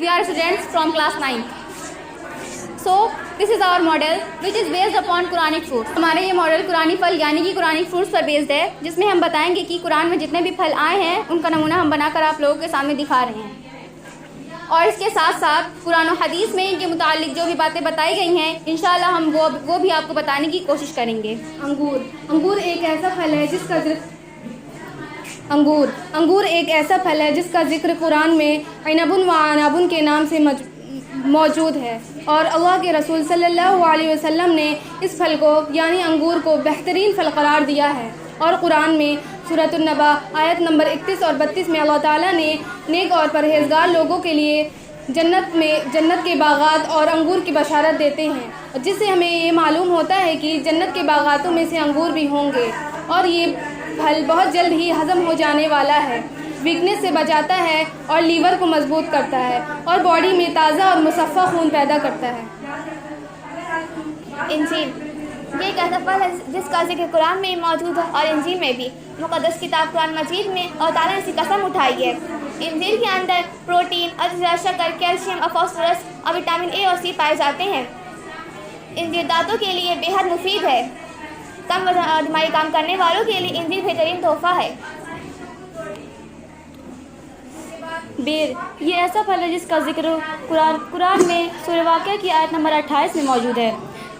We are students from class 9. So this is our model which is based upon Quranic fruits. हमारा ये model कुरानी फल यानी कि Quranic fruits पर based है, जिसमें हम बताएंगे कि कुरान में जितने भी फल आए हैं उनका नमूना हम बनाकर आप लोगों के सामने दिखा रहे हैं। और इसके साथ साथ कुरान और हदीस में इनके मुतालिक जो भी बातें बताई गई हैं इंशाअल्लाह हम वो भी आपको बताने की कोशिश करेंगे। अंगूर एक ऐसा फल है जिसका जिक्र कुरान में इनबुन व अनाबुन के नाम से मौजूद है और अल्लाह के रसूल सल्लल्लाहु अलैहि वसल्लम ने इस फल को यानी अंगूर को बेहतरीन फल करार दिया है। और कुरान में सूरह अन-नबा आयत नंबर 31 और 32 में अल्लाह ताला ने नेक और परहेजगार लोगों के लिए जन्नत के बागात और अंगूर की बशारत देते हैं, जिससे हमें ये मालूम होता है कि जन्नत के बागातों में से अंगूर भी होंगे और ये फल बहुत जल्द ही हज़म हो जाने वाला है, वीकनेस से बचाता है और लीवर को मजबूत करता है और बॉडी में ताज़ा और मुसफ़्फ़ा खून पैदा करता है। इंजील ये एक ऐसा फल है जिसका जिक्र कुरान में मौजूद है और इंजील में भी। मुक़द्दस किताब कुरान मजीद में अल्लाह ताला ने इसकी कसम उठाई है। इंजील के अंदर प्रोटीन, अज़ीज़, शक्कर, कैल्शियम और फास्फोरस और विटामिन ए और सी पाए जाते हैं। इंजील दांतों के लिए बेहद मुफीद है। कम वजन और दिमागी काम करने वालों के लिए इंजील बेहतरीन तोहफ़ा है। बेर ये ऐसा फल है जिसका जिक्र कुरान में सूरह वाक़िया की आयत नंबर 28 में मौजूद है।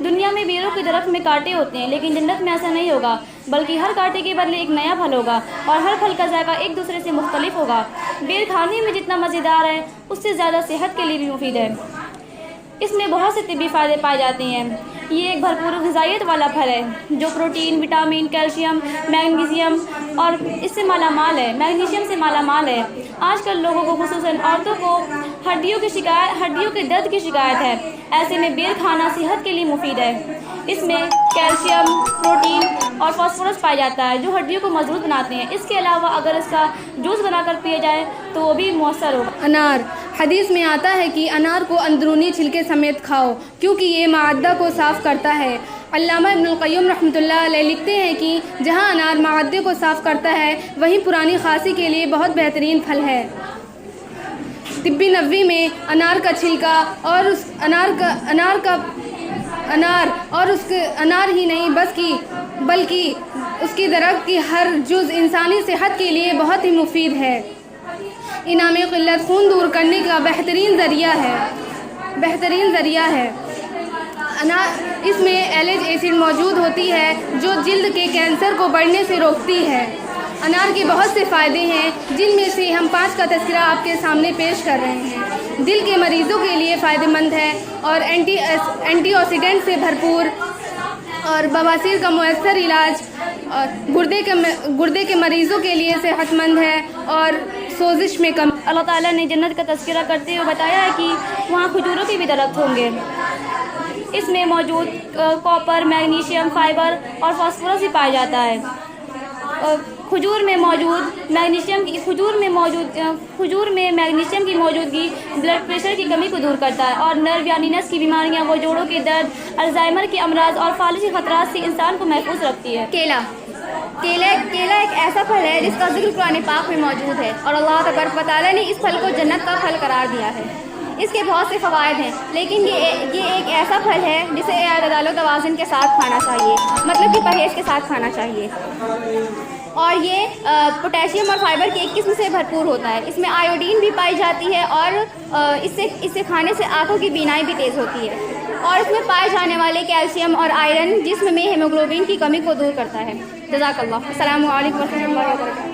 दुनिया में बेरों के दरख्त में कांटे होते हैं, लेकिन जन्नत में ऐसा नहीं होगा, बल्कि हर कांटे के बदले एक नया फल होगा और हर फल का जायका एक दूसरे से मुख्तलिफ होगा। बेर खाने में जितना मज़ेदार है उससे ज़्यादा सेहत के लिए भी मुफीद है। इसमें बहुत से तिब्बी फ़ायदे पाए जाते हैं। ये एक भरपूर ग़िज़ाइयत वाला फल है जो प्रोटीन, विटामिन, कैल्शियम, मैग्नीशियम और इससे मालामाल है, मैग्नीशियम से मालामाल है। आजकल लोगों को, खुसूसन औरतों को हड्डियों के दर्द की शिकायत है। ऐसे में बेर खाना सेहत के लिए मुफीद है। इसमें कैल्शियम, प्रोटीन और फास्फोरस पाया जाता है जो हड्डियों को मजबूत बनाते हैं। इसके अलावा अगर इसका जूस बनाकर पिया जाए तो वो भी मौसर होगा। अनार हदीस में आता है कि अनार को अंदरूनी छिलके समेत खाओ क्योंकि ये मादा को साफ़ करता है। अल्लामा इब्नुल क़य्युम रहमतुल्लाह अलैह लिखते हैं कि जहाँ अनार मादे को साफ़ करता है वहीं पुरानी खांसी के लिए बहुत बेहतरीन फल है। तिब्बी नबवी में अनार का छिलका और उस अनार ही नहीं बल्कि उसकी दरख्त की हर जुज़ इंसानी सेहत के लिए बहुत ही मुफीद है। इनाम क़िल्लत खून दूर करने का बेहतरीन ज़रिया है। इसमें एलिक एसिड मौजूद होती है जो जिल्द के कैंसर को बढ़ने से रोकती है। अनार के बहुत से फ़ायदे हैं जिनमें से हम 5 का तज़किरा आपके सामने पेश कर रहे हैं। दिल के मरीज़ों के लिए फ़ायदेमंद है और एंटीऑक्सीडेंट से भरपूर और बवासीर का मुयस्सर इलाज और गुर्दे के मरीज़ों के लिए सेहतमंद है और सोजिश में कम। अल्लाह ताला ने जन्नत का तज़किरा करते हुए बताया है कि वहाँ खजूरों के भी दरख्त होंगे। इसमें मौजूद कॉपर, मैग्नीशियम, फाइबर और फास्फोरस भी पाया जाता है। खजूर में मैग्नीशियम की मौजूदगी ब्लड प्रेशर की कमी को दूर करता है और नर्व यानी नस की बीमारियां, वो जोड़ों के दर्द, अल्जाइमर के अमराज और फालिज के खतरात से इंसान को महफूज रखती है। केला एक ऐसा फल है जिसका जिक्र कुरान पाक में मौजूद है और अल्लाह तबारक व तआला ने इस फल को जन्नत का फल करार दिया है। इसके बहुत से फ़वाइद हैं, लेकिन ये एक ऐसा फल है जिसे अदल व तवाज़ुन के साथ खाना चाहिए, मतलब कि परहेज़ के साथ खाना चाहिए। और ये पोटेशियम और फाइबर की एक किस्म से भरपूर होता है। इसमें आयोडीन भी पाई जाती है और इससे खाने से आँखों की बीनाई भी तेज़ होती है। और इसमें पाए जाने वाले कैल्शियम और आयरन जिस्म में हीमोग्लोबिन की कमी को दूर करता है। जज़ाकल्लाह। अस्सलामु अलैकुम व रहमतुल्लाहि व बरकातहू।